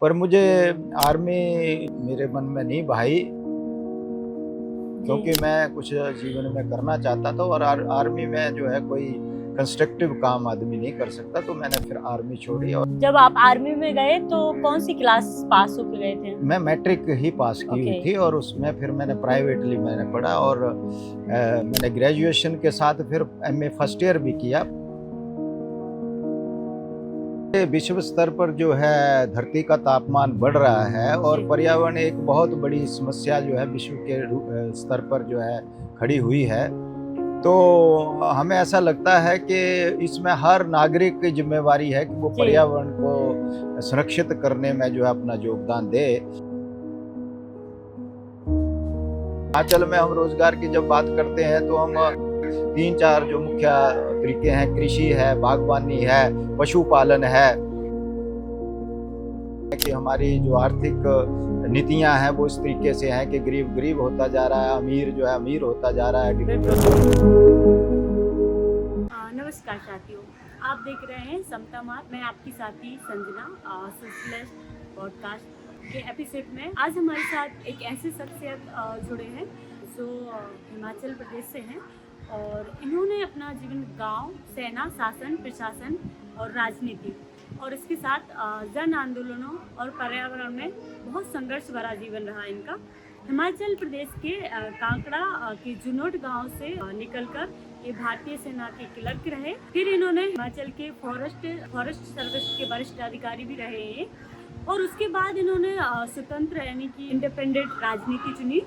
पर मुझे आर्मी मेरे मन में नहीं भाई, क्योंकि जी। मैं कुछ जीवन में करना चाहता था और आर्मी में जो है कोई कंस्ट्रक्टिव काम आदमी नहीं कर सकता, तो मैंने फिर आर्मी छोड़ी। और जब आप आर्मी में गए तो कौन सी क्लास पास होके गए थे? मैं मैट्रिक ही पास की हुई ओके। थी और उसमें फिर मैंने प्राइवेटली मैंने पढ़ा और मैंने ग्रेजुएशन के साथ फिर एमए फर्स्ट ईयर भी किया। विश्व स्तर पर जो है धरती का तापमान बढ़ रहा है और जी। पर्यावरण एक बहुत बड़ी समस्या जो है विश्व के स्तर पर जो है खड़ी हुई है। तो हमें ऐसा लगता है कि इसमें हर नागरिक की जिम्मेवारी है कि वो जी। पर्यावरण को सुरक्षित करने में जो है अपना योगदान दे। हिमाचल में हम रोजगार की जब बात करते हैं तो हम 3-4 जो मुख्य तरीके हैं, कृषि है, बागवानी है, पशुपालन है, कि हमारी जो आर्थिक नीतियां हैं वो इस तरीके से हैं कि गरीब गरीब होता जा रहा है, अमीर जो है अमीर होता जा रहा है। नमस्कार साथियों, आप देख रहे हैं समता मार्ग। मैं आपकी साथी संजना सोशलिस्ट पॉडकास्ट के एपिसोड में आज हमारे साथ एक ऐसे शख्सियत जुड़े हैं जो हिमाचल प्रदेश से हैं और इन्होंने अपना जीवन गांव, सेना, शासन, प्रशासन और राजनीति और इसके साथ जन आंदोलनों और पर्यावरण में बहुत संघर्ष भरा जीवन रहा इनका। हिमाचल प्रदेश के कांगड़ा के जुनोट गांव से निकलकर ये भारतीय सेना के क्लर्क रहे। फिर इन्होंने हिमाचल के फॉरेस्ट सर्विस के वरिष्ठ अधिकारी भी रहे हैं और उसके बाद इन्होंने स्वतंत्र यानी कि इंडिपेंडेंट राजनीति चुनी।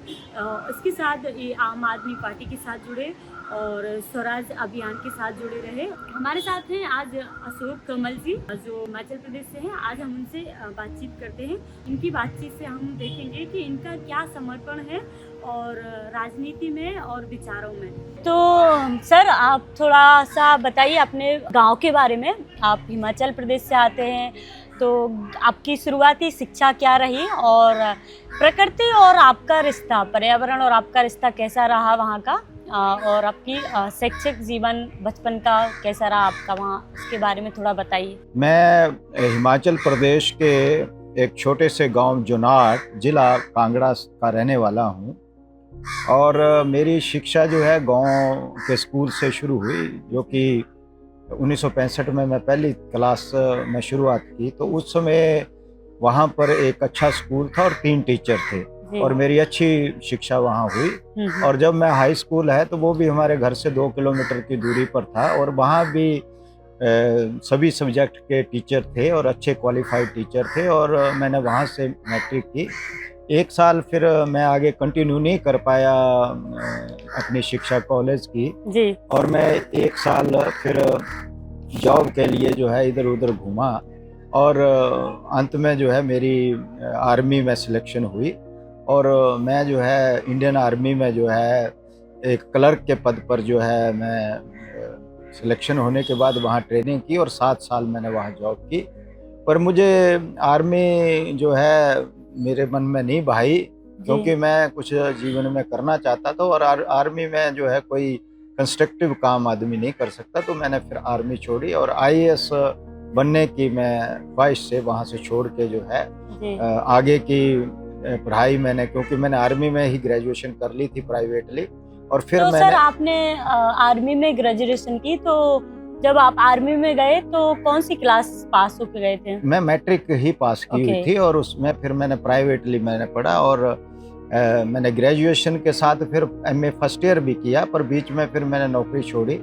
इसके साथ ये आम आदमी पार्टी के साथ जुड़े और स्वराज अभियान के साथ जुड़े रहे। हमारे साथ हैं आज अशोक कमल जी जो हिमाचल प्रदेश से हैं। आज हम उनसे बातचीत करते हैं। इनकी बातचीत से हम देखेंगे कि इनका क्या समर्पण है और राजनीति में और विचारों में। तो सर, आप थोड़ा सा बताइए अपने गांव के बारे में। आप हिमाचल प्रदेश से आते हैं तो आपकी शुरुआती शिक्षा क्या रही और प्रकृति और आपका रिश्ता, पर्यावरण और आपका रिश्ता कैसा रहा वहाँ का, और आपकी शैक्षिक जीवन बचपन का कैसा रहा आपका वहाँ, उसके बारे में थोड़ा बताइए। मैं हिमाचल प्रदेश के एक छोटे से गांव जुनाट, जिला कांगड़ा का रहने वाला हूं और मेरी शिक्षा जो है गांव के स्कूल से शुरू हुई, जो कि 1965 में मैं पहली क्लास में शुरुआत की। तो उस समय वहाँ पर एक अच्छा स्कूल था और 3 टीचर थे और मेरी अच्छी शिक्षा वहाँ हुई। और जब मैं हाई स्कूल है तो वो भी हमारे घर से 2 किलोमीटर की दूरी पर था और वहाँ भी सभी सब्जेक्ट के टीचर थे और अच्छे क्वालिफाइड टीचर थे और मैंने वहाँ से मैट्रिक की। 1 साल फिर मैं आगे कंटिन्यू नहीं कर पाया अपनी शिक्षा कॉलेज की जी। और मैं 1 साल फिर जॉब के लिए जो है इधर उधर घूमा और अंत में जो है मेरी आर्मी में सिलेक्शन हुई और मैं जो है इंडियन आर्मी में जो है एक क्लर्क के पद पर जो है मैं सिलेक्शन होने के बाद वहाँ ट्रेनिंग की और 7 साल मैंने वहाँ जॉब की। पर मुझे आर्मी जो है मेरे मन में नहीं भाई, क्योंकि मैं कुछ जीवन में करना चाहता था और आर्मी में जो है कोई कंस्ट्रक्टिव काम आदमी नहीं कर सकता, तो मैंने फिर आर्मी छोड़ी और आईएएस बनने की मैं ख्वाहिश से वहाँ से छोड़ के जो है आगे की पढ़ाई मैंने, क्योंकि मैंने आर्मी में ही ग्रेजुएशन कर ली थी प्राइवेटली और फिर तो मैंने सर, आपने आर्मी में ग्रेजुएशन की, तो जब आप आर्मी में गए तो कौन सी क्लास पास होके गए थे? मैं मैट्रिक ही पास की हुई थी और उसमें फिर मैंने प्राइवेटली मैंने पढ़ा और मैंने ग्रेजुएशन के साथ फिर एमए फर्स्ट ईयर भी किया, पर बीच में फिर मैंने नौकरी छोड़ी।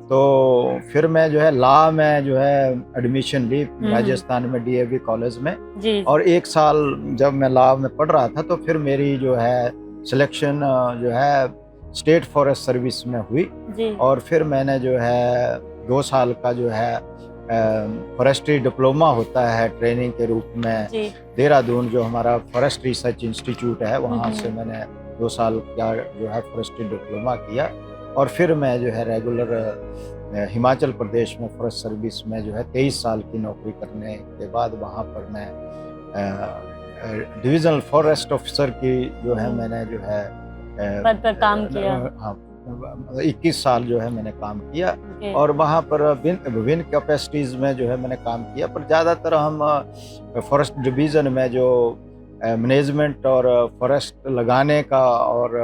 तो फिर मैं जो है लॉ में जो है एडमिशन ली राजस्थान में डीएवी कॉलेज में और 1 साल जब मैं लॉ में पढ़ रहा था तो फिर मेरी जो है सिलेक्शन जो है स्टेट फॉरेस्ट सर्विस में हुई और फिर मैंने जो है 2 साल का जो है फॉरेस्ट्री डिप्लोमा होता है ट्रेनिंग के रूप में देहरादून, जो हमारा फॉरेस्ट रिसर्च इंस्टीट्यूट है, वहाँ से मैंने 2 साल का जो है फॉरेस्ट्री डिप्लोमा किया और फिर मैं जो है रेगुलर हिमाचल प्रदेश में फॉरेस्ट सर्विस में जो है 23 साल की नौकरी करने के बाद वहाँ पर मैं डिविजनल फॉरेस्ट ऑफिसर की जो है मैंने जो है पद पर काम किया। हाँ, 21 साल जो है मैंने काम किया और वहाँ पर विभिन्न कैपेसिटीज़ में जो है मैंने काम किया, पर ज़्यादातर हम फॉरेस्ट डिवीज़न में जो मैनेजमेंट और फॉरेस्ट लगाने का और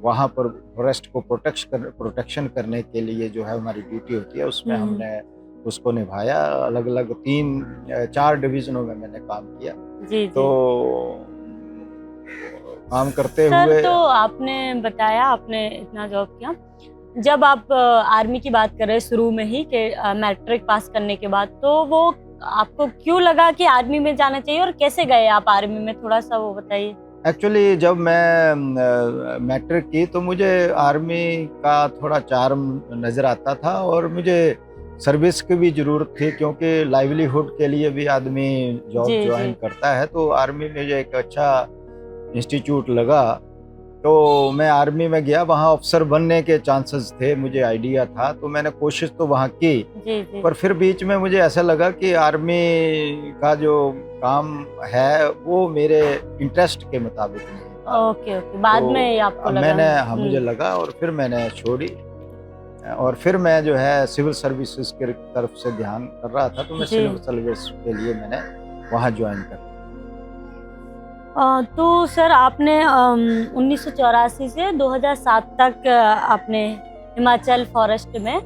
वहाँ पर फॉरेस्ट को प्रोटेक्शन करने के लिए जो है हमारी ड्यूटी होती है, उसमें हमने उसको निभाया। अलग अलग 3-4 डिवीज़नों में मैंने काम किया। जी। तो काम करते हुए तो आपने बताया आपने इतना जॉब किया, जब आप आर्मी की बात कर रहे हैं शुरू में ही कि मैट्रिक पास करने के बाद, तो वो आपको क्यों लगा कि आर्मी में जाना चाहिए और कैसे गए आप आर्मी में, थोड़ा सा वो बताइए। एक्चुअली जब मैं मैट्रिक की तो मुझे आर्मी का थोड़ा चार्म नज़र आता था और मुझे सर्विस की भी ज़रूरत थी, क्योंकि लाइवलीहुड के लिए भी आदमी जॉब ज्वाइन करता है। तो आर्मी में एक अच्छा इंस्टीट्यूट लगा, तो मैं आर्मी में गया। वहाँ अफसर बनने के चांसेस थे, मुझे आइडिया था, तो मैंने कोशिश तो वहाँ की। पर फिर बीच में मुझे ऐसा लगा कि आर्मी का जो काम है वो मेरे इंटरेस्ट के मुताबिक नहीं। ओके बाद में आपको लगा? मुझे लगा और फिर मैंने छोड़ी और फिर मैं जो है सिविल सर्विसेज की तरफ से ध्यान कर रहा था, तो मैं सिविल सर्विस के लिए मैंने वहाँ ज्वाइन कर। तो सर आपने 1984 से 2007 तक आपने हिमाचल फॉरेस्ट में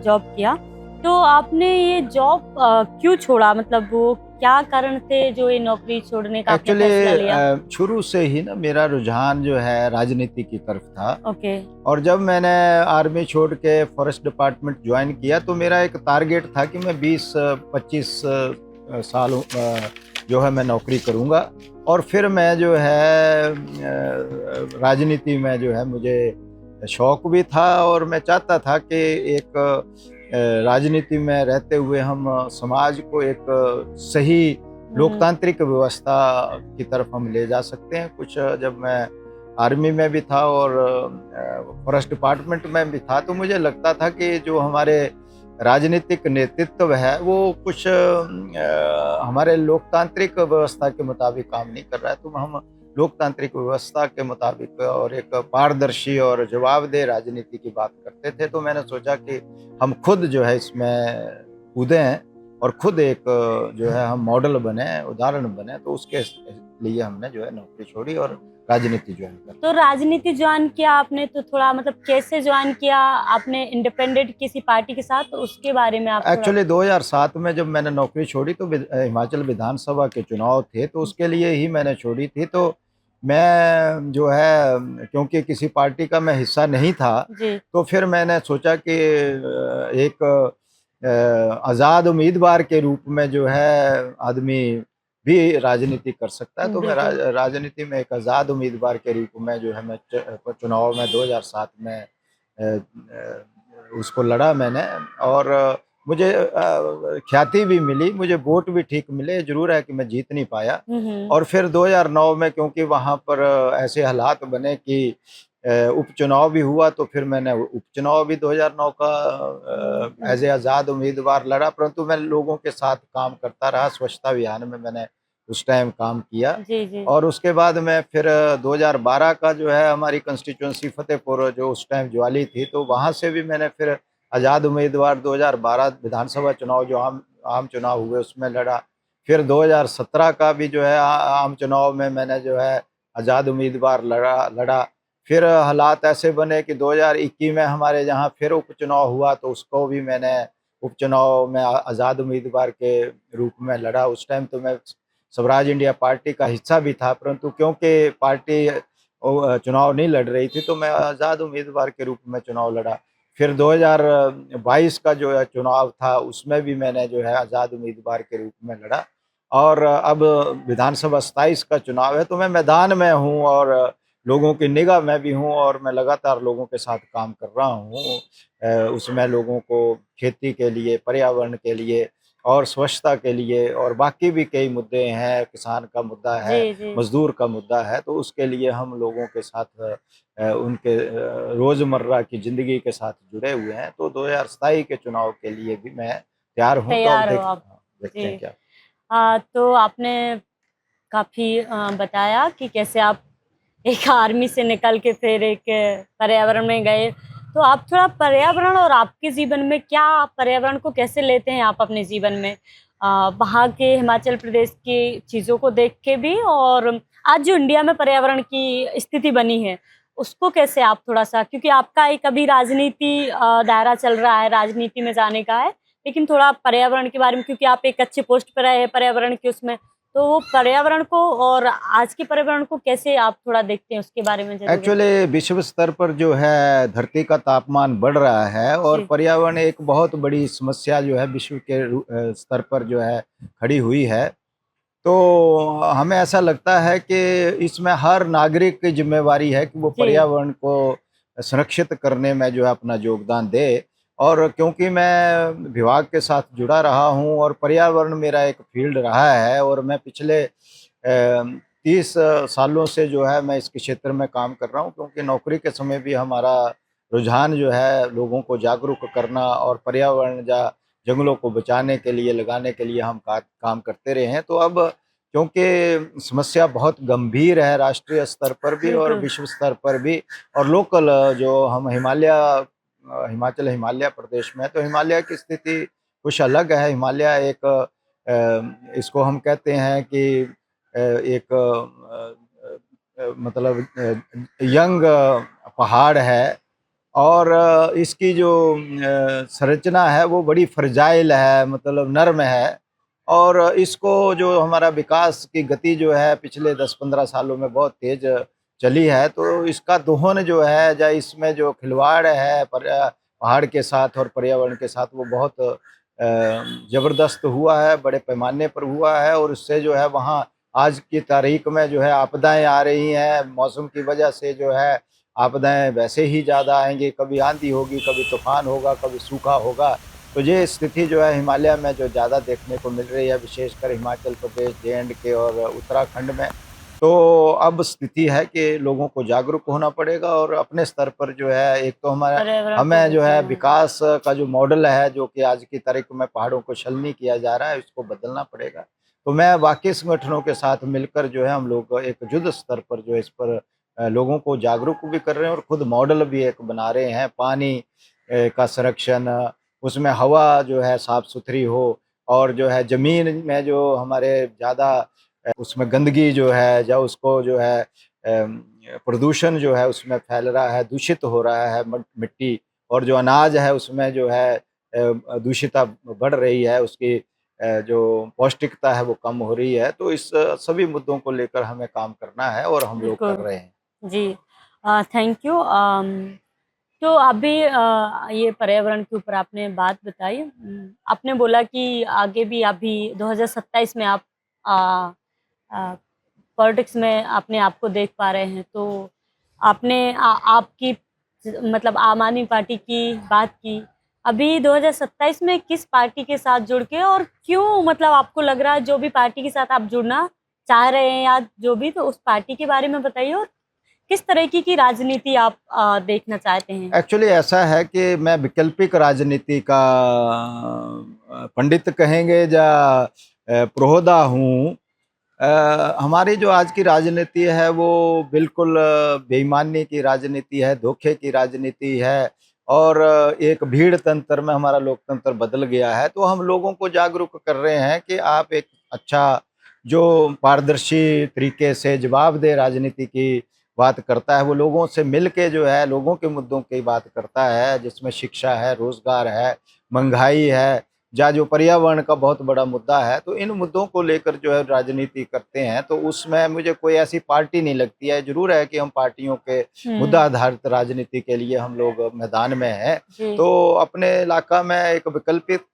जॉब किया, तो आपने ये जॉब क्यों छोड़ा, मतलब वो क्या कारण थे जो ये नौकरी छोड़ने का आपने फैसला लिया? शुरू से ही ना मेरा रुझान जो है राजनीति की तरफ था। और जब मैंने आर्मी छोड़ के फॉरेस्ट डिपार्टमेंट ज्वाइन किया तो मेरा एक टारगेट था कि मैं 20-25 साल जो है मैं नौकरी करूँगा और फिर मैं जो है राजनीति में जो है मुझे शौक भी था और मैं चाहता था कि एक राजनीति में रहते हुए हम समाज को एक सही लोकतांत्रिक व्यवस्था की तरफ हम ले जा सकते हैं। कुछ जब मैं आर्मी में भी था और फॉरेस्ट डिपार्टमेंट में भी था तो मुझे लगता था कि जो हमारे राजनीतिक नेतृत्व है वो कुछ हमारे लोकतांत्रिक व्यवस्था के मुताबिक काम नहीं कर रहा है। तो हम लोकतांत्रिक व्यवस्था के मुताबिक और एक पारदर्शी और जवाबदेह राजनीति की बात करते थे। तो मैंने सोचा कि हम खुद जो है इसमें कूदें और खुद एक जो है हम मॉडल बने, उदाहरण बने। तो उसके लिए हमने जो है नौकरी छोड़ी और राजनीति ज्वाइन कर। तो राजनीति ज्वाइन किया आपने, तो थोड़ा मतलब कैसे ज्वाइन किया आपने? इंडिपेंडेंट किसी पार्टी के साथ, तो उसके बारे में आप एक्चुअली 2007 में जब मैंने नौकरी छोड़ी तो हिमाचल विधानसभा के चुनाव थे, तो उसके लिए ही मैंने छोड़ी थी। तो मैं जो है क्योंकि किसी पार्टी का मैं हिस्सा नहीं था तो फिर मैंने सोचा कि एक आज़ाद उम्मीदवार के रूप में जो है आदमी भी राजनीति कर सकता है। तो मैं राजनीति में एक आज़ाद उम्मीदवार के रूप में जो है मैं चुनाव में 2007 में उसको लड़ा मैंने और मुझे ख्याति भी मिली, मुझे वोट भी ठीक मिले। जरूर है कि मैं जीत नहीं पाया। और फिर 2009 में क्योंकि वहाँ पर ऐसे हालात बने कि उपचुनाव भी हुआ, तो फिर मैंने उपचुनाव भी 2009 का एज ए आज़ाद उम्मीदवार लड़ा, परंतु मैं लोगों के साथ काम करता रहा। स्वच्छता अभियान में मैंने उस टाइम काम किया। और उसके बाद में फिर 2012 का जो है हमारी कंस्टिट्यूंसी फतेहपुर जो उस टाइम ज्वाली थी, तो वहाँ से भी मैंने फिर आज़ाद उम्मीदवार 2012 विधानसभा चुनाव जो आम चुनाव हुए उसमें लड़ा। फिर 2017 का भी जो है आम चुनाव में मैंने जो है आज़ाद उम्मीदवार लड़ा। फिर हालात ऐसे बने कि 2021 में हमारे यहाँ फिर उपचुनाव हुआ, तो उसको भी मैंने उपचुनाव में आज़ाद उम्मीदवार के रूप में लड़ा। उस टाइम तो मैं स्वराज इंडिया पार्टी का हिस्सा भी था, परंतु क्योंकि पार्टी चुनाव नहीं लड़ रही थी तो मैं आज़ाद उम्मीदवार के रूप में चुनाव लड़ा। फिर 2022 का जो है चुनाव था उसमें भी मैंने जो है आज़ाद उम्मीदवार के रूप में लड़ा। और अब विधानसभा 27 का चुनाव है, तो मैं मैदान में हूँ और लोगों की निगाह में भी हूँ और मैं लगातार लोगों के साथ काम कर रहा हूँ। उसमें लोगों को खेती के लिए, पर्यावरण के लिए और स्वच्छता के लिए और बाकी भी कई मुद्दे हैं, किसान का मुद्दा है, मजदूर का मुद्दा है, तो उसके लिए हम लोगों के साथ उनके रोज़मर्रा की ज़िंदगी के साथ जुड़े हुए हैं। तो 2027 के चुनाव के लिए भी मैं तैयार हूँ। तो देखते हैं क्या। तो आपने काफ़ी बताया कि कैसे आप एक आर्मी से निकल के फिर एक पर्यावरण में गए तो आप थोड़ा पर्यावरण और आपके जीवन में क्या, पर्यावरण को कैसे लेते हैं आप अपने जीवन में, वहाँ के हिमाचल प्रदेश की चीज़ों को देख के भी, और आज जो इंडिया में पर्यावरण की स्थिति बनी है उसको कैसे आप थोड़ा सा, क्योंकि आपका एक अभी राजनीति दायरा चल रहा है, राजनीति में जाने का है, लेकिन थोड़ा पर्यावरण के बारे में, क्योंकि आप एक अच्छे पोस्ट पर रहे हैं पर्यावरण के उसमें, तो वो पर्यावरण को और आज के पर्यावरण को कैसे आप थोड़ा देखते हैं उसके बारे में जरूर एक्चुअली विश्व स्तर पर जो है धरती का तापमान बढ़ रहा है और जी। पर्यावरण एक बहुत बड़ी समस्या जो है विश्व के स्तर पर जो है खड़ी हुई है। तो हमें ऐसा लगता है कि इसमें हर नागरिक की जिम्मेवारी है कि वो जी। पर्यावरण को संरक्षित करने में जो है अपना योगदान दे। और क्योंकि मैं विभाग के साथ जुड़ा रहा हूँ और पर्यावरण मेरा एक फील्ड रहा है और मैं पिछले 30 सालों से जो है मैं इस क्षेत्र में काम कर रहा हूँ, क्योंकि नौकरी के समय भी हमारा रुझान जो है लोगों को जागरूक करना और पर्यावरण जंगलों को बचाने के लिए, लगाने के लिए हम काम करते रहे हैं। तो अब क्योंकि समस्या बहुत गंभीर है राष्ट्रीय स्तर पर भी और बिल्कुल। विश्व स्तर पर भी, और लोकल जो हम हिमाचल हिमालय प्रदेश में है, तो हिमालय की स्थिति कुछ अलग है। हिमालय एक इसको हम कहते हैं कि एक मतलब यंग पहाड़ है और इसकी जो संरचना है वो बड़ी फ्रजाइल है, मतलब नर्म है। और इसको जो हमारा विकास की गति जो है पिछले 10-15 सालों में बहुत तेज चली है, तो इसका दोहन जो है या इसमें जो खिलवाड़ है पहाड़ के साथ और पर्यावरण के साथ वो बहुत ज़बरदस्त हुआ है, बड़े पैमाने पर हुआ है। और उससे जो है वहाँ आज की तारीख में जो है आपदाएं आ रही हैं, मौसम की वजह से जो है आपदाएं वैसे ही ज़्यादा आएंगी, कभी आंधी होगी, कभी तूफान होगा, कभी सूखा होगा। तो ये स्थिति जो है हिमालय में जो ज़्यादा देखने को मिल रही है, विशेषकर हिमाचल प्रदेश, जे-एंड-के और उत्तराखंड में। तो अब स्थिति है कि लोगों को जागरूक होना पड़ेगा और अपने स्तर पर जो है एक तो पर्यावरण को हमें जो है बचाना है। विकास का जो मॉडल है जो कि आज की तारीख में पहाड़ों को छलनी किया जा रहा है, इसको बदलना पड़ेगा। तो मैं बाकी संगठनों के साथ मिलकर जो है हम लोग एक युद्ध स्तर पर जो है इस पर लोगों को जागरूक भी कर रहे हैं और खुद मॉडल भी एक बना रहे हैं। पानी का संरक्षण, उसमें हवा जो है साफ-सुथरी हो और जो है ज़मीन में जो हमारे ज़्यादा उसमें गंदगी जो है या उसको जो है प्रदूषण जो है उसमें फैल रहा है, दूषित हो रहा है मिट्टी, और जो अनाज है उसमें जो है दूषितता बढ़ रही है, उसकी जो पौष्टिकता है वो कम हो रही है। तो इस सभी मुद्दों को लेकर हमें काम करना है और हम लोग कर बिल्कुल। रहे हैं। जी। Thank you. तो अभी ये पर्यावरण के ऊपर आपने बात बताई। आपने बोला कि आगे भी अभी 2027 में आप अ अ, पॉलिटिक्स में अपने आप को देख पा रहे हैं। तो आपने आपकी मतलब आम आदमी पार्टी की बात की। अभी 2027 में किस पार्टी के साथ जुड़ के और क्यों, मतलब आपको लग रहा है जो भी पार्टी के साथ आप जुड़ना चाह रहे हैं या जो भी, तो उस पार्टी के बारे में बताइए, और किस तरीके की राजनीति आप देखना चाहते हैं? एक्चुअली ऐसा है कि मैं वैकल्पिक राजनीति का पंडित कहेंगे या प्रोहोदा हूँ। हमारी जो आज की राजनीति है वो बिल्कुल बेईमानी की राजनीति है, धोखे की राजनीति है और एक भीड़ तंत्र में हमारा लोकतंत्र बदल गया है। तो हम लोगों को जागरूक कर रहे हैं कि आप एक अच्छा जो पारदर्शी तरीके से जवाबदेह राजनीति की बात करता है, वो लोगों से मिल के जो है लोगों के मुद्दों की बात करता है, जिसमें शिक्षा है, रोज़गार है, महँगाई है, या जो पर्यावरण का बहुत बड़ा मुद्दा है। तो इन मुद्दों को लेकर जो है राजनीति करते हैं, तो उसमें मुझे कोई ऐसी पार्टी नहीं लगती है। ज़रूर है कि हम पार्टियों के मुद्दा आधारित राजनीति के लिए हम लोग मैदान में हैं। जी। तो अपने इलाका में एक वैकल्पिक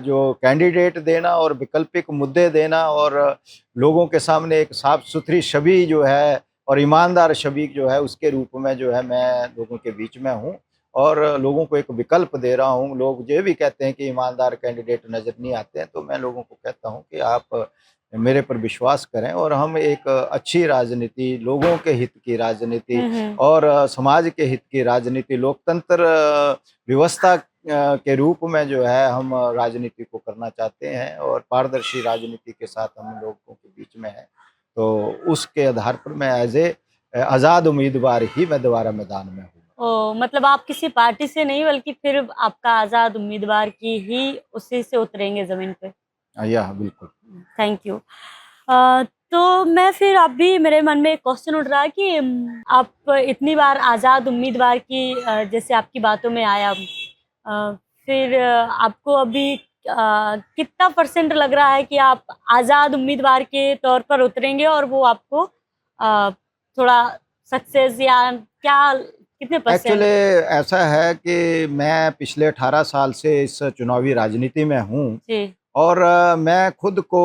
जो कैंडिडेट देना और वैकल्पिक मुद्दे देना और लोगों के सामने एक साफ-सुथरी छवि जो है और ईमानदार छवि जो है उसके रूप में जो है मैं लोगों के बीच में हूँ और लोगों को एक विकल्प दे रहा हूँ। लोग ये भी कहते हैं कि ईमानदार कैंडिडेट नज़र नहीं आते हैं, तो मैं लोगों को कहता हूँ कि आप मेरे पर विश्वास करें और हम एक अच्छी राजनीति, लोगों के हित की राजनीति और समाज के हित की राजनीति, लोकतंत्र व्यवस्था के रूप में जो है हम राजनीति को करना चाहते हैं और पारदर्शी राजनीति के साथ हम लोगों के बीच में हैं। तो उसके आधार पर मैं एज़ ए आज़ाद उम्मीदवार ही मैं दोबारा मैदान में हूँ। मतलब आप किसी पार्टी से नहीं बल्कि फिर आपका आजाद उम्मीदवार की ही उसी से उतरेंगे जमीन पे। या बिल्कुल। Thank you. तो मैं फिर अभी मेरे मन में एक क्वेश्चन उठ रहा है कि आप इतनी बार आजाद उम्मीदवार की जैसे आपकी बातों में आया, फिर आपको अभी कितना परसेंट लग रहा है कि आप आजाद उम्मीदवार के तौर पर उतरेंगे और वो आपको थोड़ा सक्सेस या क्या कितने एक्चुअली परसेंट? ऐसा है कि मैं पिछले 18 साल से इस चुनावी राजनीति में हूँ जी और मैं खुद को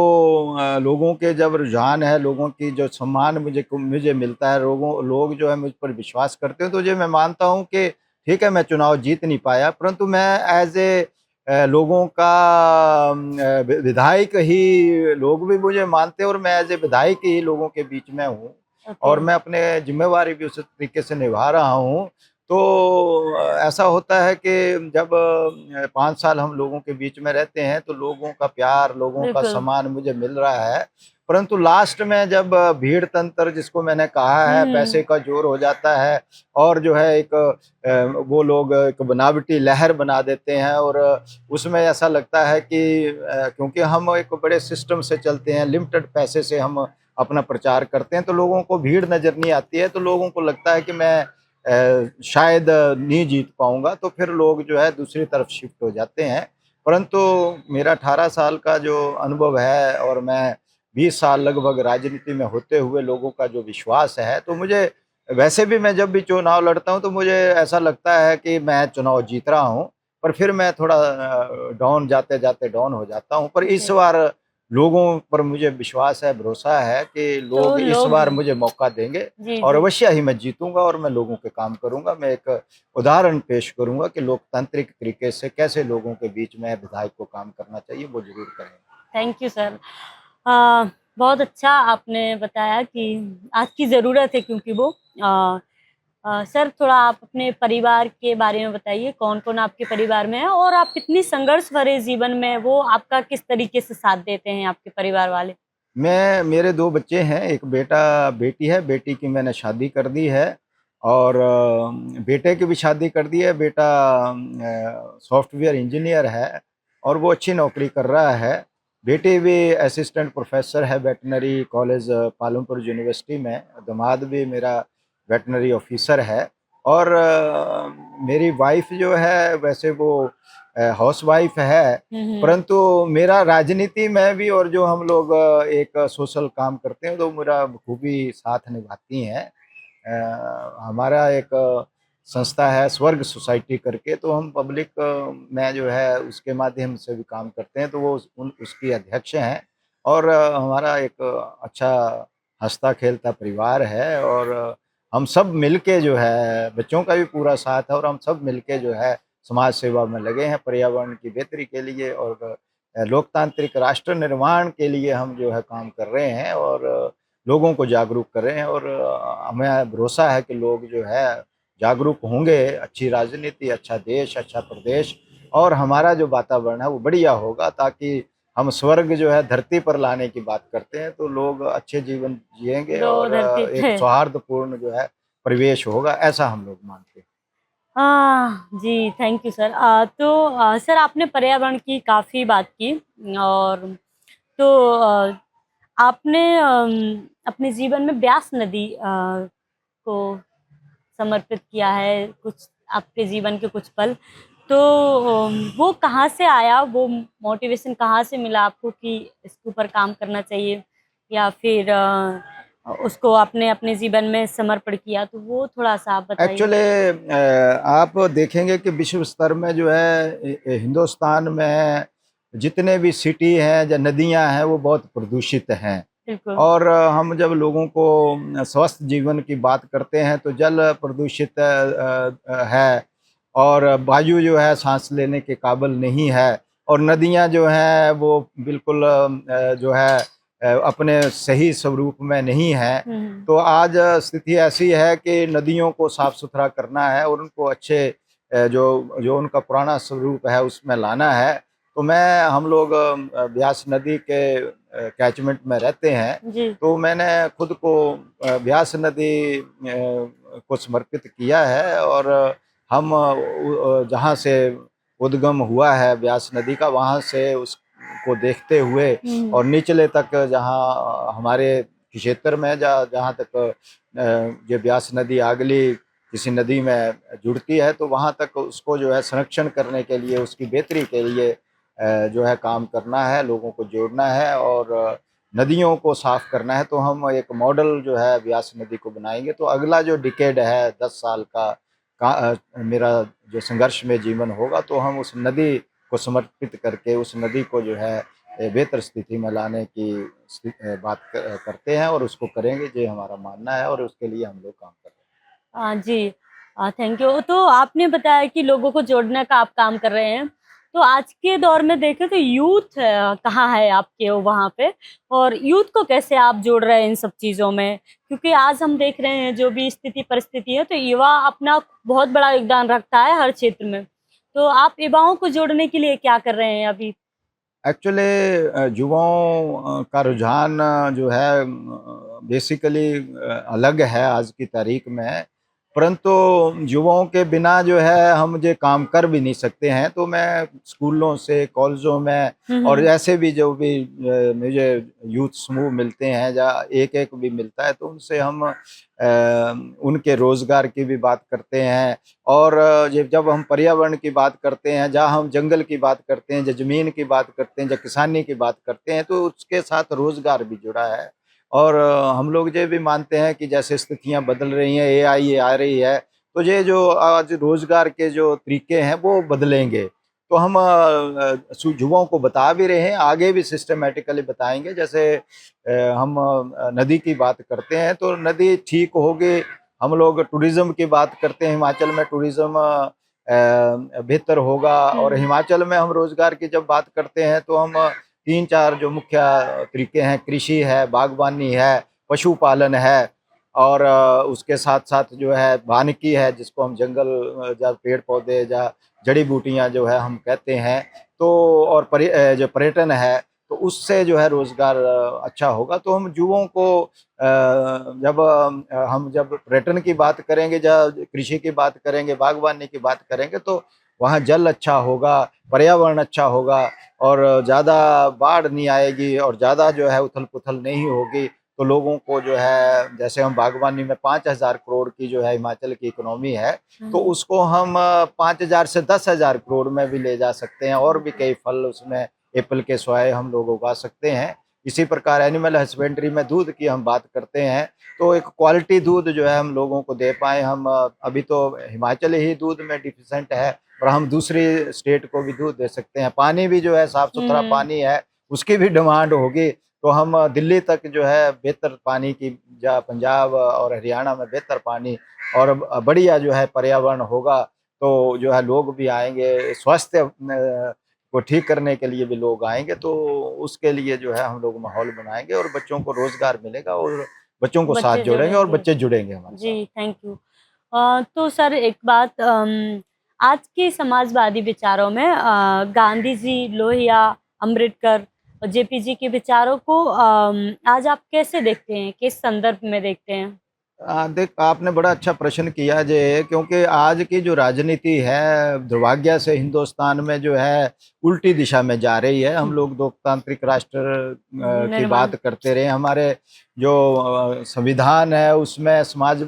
लोगों के जब रुझान है, लोगों की जो सम्मान मुझे मिलता है, लोग जो है मुझ पर विश्वास करते हैं, तो ये मैं मानता हूँ कि ठीक है, मैं चुनाव जीत नहीं पाया, परंतु मैं एज़ लोगों का विधायक ही लोग भी मुझे मानते हैं और मैं एज़ ए विधायक ही लोगों के बीच में हूँ ओके और मैं अपने ज़िम्मेवारी भी उस तरीके से निभा रहा हूँ। तो ऐसा होता है कि जब 5 साल हम लोगों के बीच में रहते हैं, तो लोगों का प्यार, लोगों का बिल्कुल। सम्मान मुझे मिल रहा है। परंतु लास्ट में जब भीड़ तंत्र जिसको मैंने कहा है, पैसे का ज़ोर हो जाता है और जो है एक वो लोग एक बनावटी लहर बना देते हैं और उसमें ऐसा लगता है कि क्योंकि हम एक बड़े सिस्टम से चलते हैं, लिमिटेड पैसे से हम अपना प्रचार करते हैं, तो लोगों को भीड़ नज़र नहीं आती है, तो लोगों को लगता है कि मैं शायद नहीं जीत पाऊँगा, तो फिर लोग जो है दूसरी तरफ शिफ्ट हो जाते हैं। परंतु मेरा 18 साल का जो अनुभव है और मैं 20 साल लगभग राजनीति में होते हुए लोगों का जो विश्वास है, तो मुझे वैसे भी मैं जब भी चुनाव लड़ता हूँ, तो मुझे ऐसा लगता है कि मैं चुनाव जीत रहा हूँ, पर फिर मैं थोड़ा डाउन जाते-जाते डाउन हो जाता हूँ। पर इस ओके। बार लोगों पर मुझे विश्वास है, भरोसा है कि तो लोग इस लोग बार मुझे मौका देंगे जी, और जी। अवश्य ही मैं जीतूँगा और मैं लोगों के काम करूँगा। मैं एक उदाहरण पेश करूँगा कि लोकतांत्रिक तरीके से कैसे लोगों के बीच में विधायक को काम करना चाहिए, वो ज़रूर करेंगे। Thank you sir. बहुत अच्छा आपने बताया कि आज की ज़रूरत है क्योंकि वो सर थोड़ा आप अपने परिवार के बारे में बताइए, कौन-कौन आपके परिवार में है और आप इतनी संघर्ष भरे जीवन में वो आपका किस तरीके से साथ देते हैं आपके परिवार वाले? मेरे 2 बच्चे हैं, एक बेटी है, बेटी की मैंने शादी कर दी है और बेटे की भी शादी कर दी है। बेटा सॉफ्टवेयर इंजीनियर है और वो अच्छी नौकरी कर रहा है। बेटी भी असिस्टेंट प्रोफ़ेसर है वेटरनरी कॉलेज पालमपुर यूनिवर्सिटी में। दामाद भी मेरा वेटरनरी ऑफ़िसर है और मेरी वाइफ़ जो है वैसे वो हाउसवाइफ़ है। हुँ, हुँ। परंतु मेरा राजनीति में भी और जो हम लोग एक सोशल काम करते हैं तो मेरा बखूबी साथ निभाती हैं। हमारा एक संस्था है स्वर्ग सोसाइटी करके, तो हम पब्लिक में जो है उसके माध्यम से भी काम करते हैं, तो वो उसकी अध्यक्ष हैं और हमारा एक अच्छा हँसता-खेलता परिवार है और हम सब मिलके जो है बच्चों का भी पूरा साथ है और हम सब मिलके जो है समाज सेवा में लगे हैं, पर्यावरण की बेहतरी के लिए और लोकतांत्रिक राष्ट्र निर्माण के लिए हम जो है काम कर रहे हैं और लोगों को जागरूक कर रहे हैं और हमें भरोसा है कि लोग जो है जागरूक होंगे, अच्छी राजनीति, अच्छा देश, अच्छा प्रदेश और हमारा जो वातावरण है वो बढ़िया होगा ताकि हम स्वर्ग जो है धरती पर लाने की बात करते हैं, तो लोग अच्छे जीवन जिएँगे दो और धरती एक पे। सौहार्दपूर्ण जो है परिवेश होगा, ऐसा हम लोग मानते हैं। जी, थैंक यू सर। तो सर आपने पर्यावरण की काफ़ी बात की और तो आपने अपने जीवन में ब्यास नदी को समर्पित किया है, कुछ आपके जीवन के कुछ पल। तो वो कहाँ से आया? वो मोटिवेशन कहाँ से मिला आपको कि इसके ऊपर काम करना चाहिए? या फिर उसको आपने अपने जीवन में समर्पण किया? तो वो थोड़ा-सा आप बताइए। एक्चुअली आप देखेंगे कि विश्व स्तर में जो है हिंदुस्तान में जितने भी सिटी हैं या नदियां हैं वो बहुत प्रदूषित हैं बिल्कुल। और हम जब लोगों को स्वस्थ जीवन की बात करते हैं तो जल प्रदूषित है और वायु जो है सांस लेने के काबिल नहीं है और नदियां जो हैं वो बिल्कुल जो है अपने सही स्वरूप में नहीं है। हुँ, हुँ। तो आज स्थिति ऐसी है कि नदियों को साफ सुथरा करना है और उनको अच्छे जो जो उनका पुराना स्वरूप है उसमें लाना है। तो हम लोग ब्यास नदी के कैचमेंट में रहते हैं, जी। तो मैंने खुद को ब्यास नदी को समर्पित किया है। और हम जहाँ से उद्गम हुआ है ब्यास नदी का, वहाँ से उसको देखते हुए और निचले तक जहाँ हमारे क्षेत्र में जहाँ तक ये ब्यास नदी अगली किसी नदी में जुड़ती है, तो वहाँ तक उसको जो है संरक्षण करने के लिए, उसकी बेहतरी के लिए जो है काम करना है, लोगों को जोड़ना है और नदियों को साफ करना है। तो हम एक मॉडल जो है ब्यास नदी को बनाएंगे। तो अगला जो डिकेड है 10 साल का मेरा जो संघर्ष में जीवन होगा, तो हम उस नदी को समर्पित करके उस नदी को जो है बेहतर स्थिति में लाने की बात करते हैं और उसको करेंगे, ये हमारा मानना है और उसके लिए हम लोग काम कर रहे हैं। जी, थैंक यू। तो आपने बताया कि लोगों को जोड़ने का आप काम कर रहे हैं। तो आज के दौर में देखें तो यूथ कहाँ है आपके वहाँ पे, और यूथ को कैसे आप जोड़ रहे हैं इन सब चीज़ों में? क्योंकि आज हम देख रहे हैं जो भी स्थिति परिस्थिति है, तो युवा अपना बहुत बड़ा योगदान रखता है हर क्षेत्र में। तो आप युवाओं को जोड़ने के लिए क्या कर रहे हैं अभी? एक्चुअली युवाओं का रुझान जो है बेसिकली अलग है आज की तारीख में, परंतु युवाओं के बिना जो है हम ये काम कर भी नहीं सकते हैं। तो मैं स्कूलों से, कॉलेजों में और ऐसे भी जो भी मुझे यूथ समूह मिलते हैं, जहाँ एक एक भी मिलता है, तो उनसे हम उनके रोजगार की भी बात करते हैं। और जब हम पर्यावरण की बात करते हैं, जहाँ हम जंगल की बात करते हैं, जब जमीन की बात करते हैं, जब किसानी की बात करते हैं, तो उसके साथ रोजगार भी जुड़ा है। और हम लोग ये भी मानते हैं कि जैसे स्थितियां बदल रही हैं, एआई आ रही है, तो ये जो आज रोजगार के जो तरीके हैं वो बदलेंगे। तो हम युवाओं को बता भी रहे हैं, आगे भी सिस्टमेटिकली बताएंगे। जैसे हम नदी की बात करते हैं, तो नदी ठीक होगी। हम लोग टूरिज्म की बात करते हैं, हिमाचल में टूरिज्म बेहतर होगा। और हिमाचल में हम रोजगार की जब बात करते हैं, तो हम 3-4 जो मुख्य तरीके हैं, कृषि है, बागवानी है, पशुपालन है और उसके साथ साथ जो है वानिकी है, जिसको हम जंगल या पेड़ पौधे या जड़ी बूटियां जो है हम कहते हैं। तो और जो पर्यटन है, तो उससे जो है रोजगार अच्छा होगा। तो हम युवाओं को जब पर्यटन की बात करेंगे, जब कृषि की बात करेंगे, बागवानी की बात करेंगे, तो वहाँ जल अच्छा होगा, पर्यावरण अच्छा होगा और ज़्यादा बाढ़ नहीं आएगी और ज़्यादा जो है उथल पुथल नहीं होगी। तो लोगों को जो है, जैसे हम बागवानी में 5,000 करोड़ की जो है हिमाचल की इकोनॉमी है, तो उसको हम 5,000 से 10,000 करोड़ में भी ले जा सकते हैं। और भी कई फल उसमें एप्पल के सोए हम लोग उगा सकते हैं। इसी प्रकार एनिमल हस्बेंड्री में दूध की हम बात करते हैं, तो एक क्वालिटी दूध जो है हम लोगों को दे पाए। हम अभी तो हिमाचल ही दूध में डिफिशेंट है और हम दूसरी स्टेट को भी दूध दे सकते हैं। पानी भी जो है साफ सुथरा पानी है, उसकी भी डिमांड होगी। तो हम दिल्ली तक जो है बेहतर पानी की, या पंजाब और हरियाणा में बेहतर पानी और बढ़िया जो है पर्यावरण होगा, तो जो है लोग भी आएंगे, स्वास्थ्य को ठीक करने के लिए भी लोग आएंगे। तो उसके लिए जो है हम लोग माहौल बनाएंगे और बच्चों को रोजगार मिलेगा और बच्चों को साथ बच्चे जोड़ेंगे और जुड़ेंगे। बच्चे जुड़ेंगे हमारे साथ। जी, थैंक यू। तो सर एक बात, आज के समाजवादी विचारों में गांधी जी, लोहिया, अम्बेडकर और जेपीजी के विचारों को आज आप कैसे देखते हैं? किस संदर्भ में देखते हैं? देख, आपने बड़ा अच्छा प्रश्न किया जे, क्योंकि आज की जो राजनीति है दुर्भाग्य से हिंदुस्तान में जो है उल्टी दिशा में जा रही है। हम लोग लोकतांत्रिक राष्ट्र की बात करते रहे। हमारे जो संविधान है उसमें समाज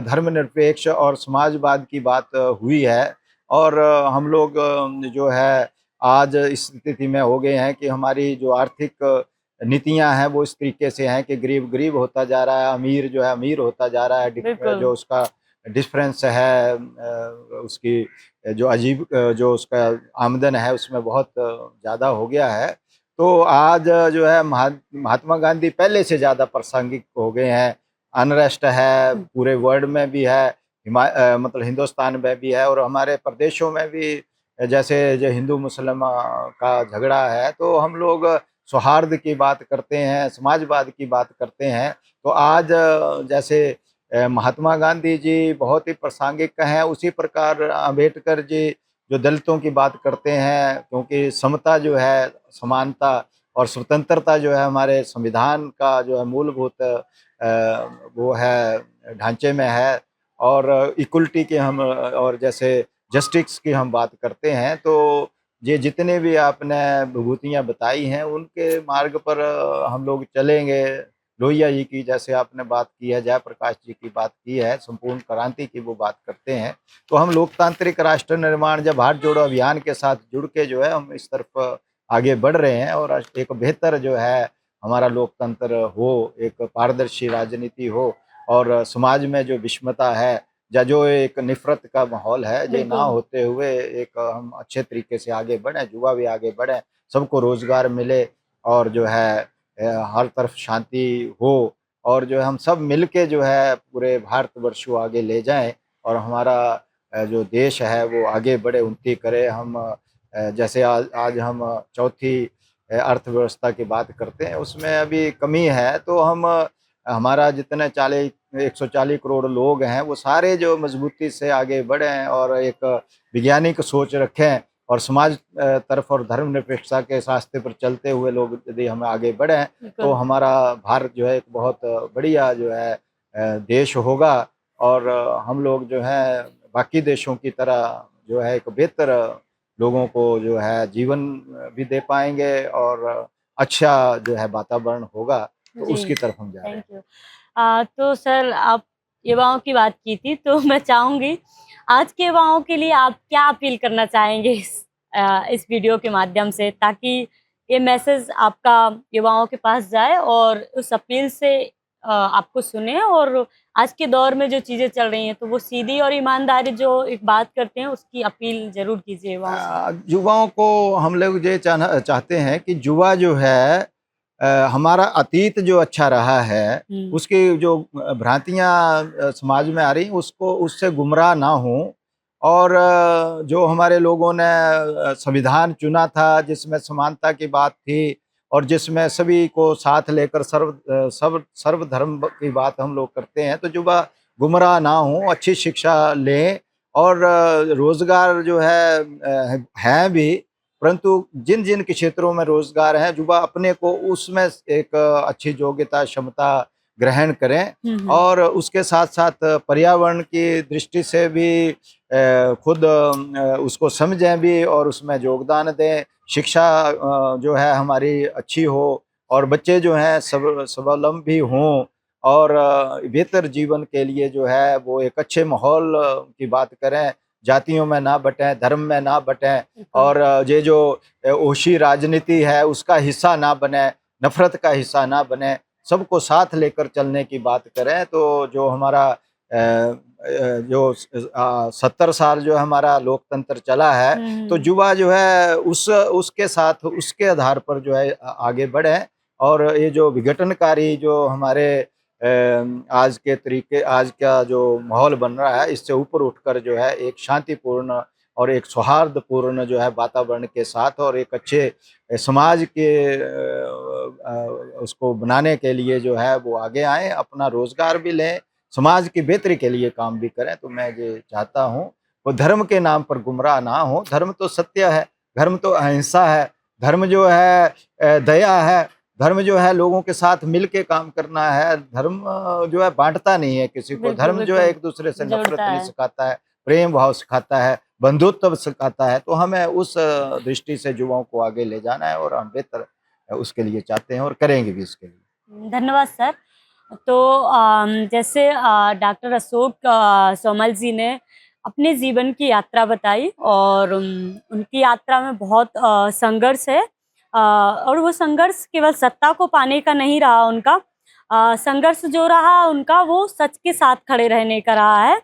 धर्मनिरपेक्ष और समाजवाद की बात हुई है। और हम लोग जो है आज इस स्थिति में हो गए हैं कि हमारी जो आर्थिक नीतियां हैं वो इस तरीके से हैं कि गरीब गरीब होता जा रहा है, अमीर जो है अमीर होता जा रहा है। जो उसका डिफरेंस है, उसकी जो अजीब जो उसका आमदन है उसमें बहुत ज़्यादा हो गया है। तो आज जो है महात्मा गांधी पहले से ज़्यादा प्रासंगिक हो गए हैं। अनरेस्ट है, पूरे वर्ल्ड में भी है, मतलब हिंदुस्तान में भी है और हमारे प्रदेशों में भी। जैसे जो हिंदू मुस्लिम का झगड़ा है, तो हम लोग सौहार्द की बात करते हैं, समाजवाद की बात करते हैं। तो आज जैसे महात्मा गांधी जी बहुत ही प्रासंगिक हैं, उसी प्रकार अम्बेडकर जी जो दलितों की बात करते हैं, क्योंकि समता जो है, समानता और स्वतंत्रता जो है हमारे संविधान का जो है मूलभूत वो है ढांचे में है। और इक्वलिटी की हम और जैसे जस्टिस की हम बात करते हैं, तो ये जितने भी आपने विभूतियाँ बताई हैं उनके मार्ग पर हम लोग चलेंगे। लोहिया जी की जैसे आपने बात की है, जयप्रकाश जी की बात की है, संपूर्ण क्रांति की वो बात करते हैं, तो हम लोकतांत्रिक राष्ट्र निर्माण जब भारत जोड़ो अभियान के साथ जुड़ के जो है हम इस तरफ आगे बढ़ रहे हैं और एक बेहतर जो है हमारा लोकतंत्र हो, एक पारदर्शी राजनीति हो और समाज में जो विषमता है या जो एक नफरत का माहौल है ये ना होते हुए एक हम अच्छे तरीके से आगे बढ़ें, युवा भी आगे बढ़ें, सबको रोजगार मिले और जो है हर तरफ शांति हो और जो है हम सब मिलके जो है पूरे भारतवर्ष को आगे ले जाएं और हमारा जो देश है वो आगे बढ़े, उन्नति करे। हम जैसे आज हम चौथी अर्थव्यवस्था की बात करते हैं, उसमें अभी कमी है, तो हम हमारा जितने 140 करोड़ लोग हैं वो सारे जो मजबूती से आगे बढ़ें और एक वैज्ञानिक सोच रखें और समाज तरफ और धर्मनिरपेक्षता के रास्ते पर चलते हुए लोग यदि हम आगे बढ़ें तो हमारा भारत जो है एक बहुत बढ़िया जो है देश होगा और हम लोग जो है बाकी देशों की तरह जो है एक बेहतर लोगों को जो है जीवन भी दे पाएंगे और अच्छा जो है वातावरण होगा, तो उसकी तरफ हम जा रहे हैं। Thank you. तो सर आप युवाओं की बात की थी, तो मैं चाहूंगी आज के युवाओं के लिए आप क्या अपील करना चाहेंगे इस वीडियो के माध्यम से, ताकि ये मैसेज आपका युवाओं के पास जाए और उस अपील से आपको सुने और आज के दौर में जो चीजें चल रही हैं तो वो सीधी और ईमानदारी जो एक बात करते हैं उसकी अपील जरूर कीजिए युवाओं को। हम लोग ये चाहते हैं कि युवा जो है हमारा अतीत जो अच्छा रहा है उसकी जो भ्रांतियां समाज में आ रही उसको उससे गुमराह ना हो और जो हमारे लोगों ने संविधान चुना था जिसमें समानता की बात थी और जिसमें सभी को साथ लेकर सर्वधर्म की बात हम लोग करते हैं, तो युवा गुमराह ना हो, अच्छी शिक्षा लें और रोजगार जो है भी, परंतु जिन जिन के क्षेत्रों में रोजगार है युवा अपने को उसमें एक अच्छी योग्यता क्षमता ग्रहण करें और उसके साथ साथ पर्यावरण की दृष्टि से भी खुद उसको समझें भी और उसमें योगदान दें। शिक्षा जो है हमारी अच्छी हो और बच्चे जो हैं स्वावलंबी हों और बेहतर जीवन के लिए जो है वो एक अच्छे माहौल की बात करें, जातियों में ना बटें, धर्म में ना बटें और ये जो ओशी राजनीति है उसका हिस्सा ना बने, नफरत का हिस्सा ना बने, सबको साथ लेकर चलने की बात करें। तो जो हमारा जो 70 साल जो हमारा लोकतंत्र चला है तो युवा जो है उसके साथ उसके आधार पर जो है आगे बढ़े और ये जो विघटनकारी जो हमारे आज के तरीके, आज का जो माहौल बन रहा है इससे ऊपर उठकर जो है एक शांतिपूर्ण और एक सौहार्दपूर्ण जो है वातावरण के साथ और एक अच्छे समाज के उसको बनाने के लिए जो है वो आगे आए, अपना रोजगार भी लें, समाज की बेहतरी के लिए काम भी करें। तो मैं ये चाहता हूँ वो धर्म के नाम पर गुमराह ना हो। धर्म तो सत्य है, धर्म तो अहिंसा है, धर्म जो है दया है, धर्म जो है लोगों के साथ मिल के काम करना है, धर्म जो है बांटता नहीं है किसी को, धर्म जो है एक दूसरे से नफरत नहीं सिखाता है, प्रेम भाव सिखाता है, बंधुत्व सिखाता है। तो हमें उस दृष्टि से युवाओं को आगे ले जाना है और हम बेहतर उसके लिए चाहते हैं और करेंगे भी इसके लिए। धन्यवाद सर। तो जैसे डॉक्टर अशोक सोमल जी ने अपने जीवन की यात्रा बताई और उनकी यात्रा में बहुत संघर्ष है और वो संघर्ष केवल सत्ता को पाने का नहीं रहा, उनका संघर्ष जो रहा उनका वो सच के साथ खड़े रहने का रहा है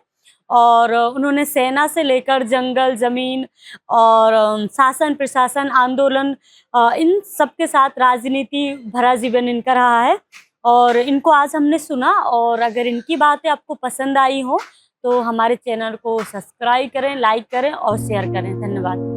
और उन्होंने सेना से लेकर जंगल, जमीन और शासन प्रशासन आंदोलन इन सब के साथ राजनीति भरा जीवन इनका रहा है और इनको आज हमने सुना। और अगर इनकी बातें आपको पसंद आई हो तो हमारे चैनल को सब्सक्राइब करें, लाइक करें और शेयर करें। धन्यवाद।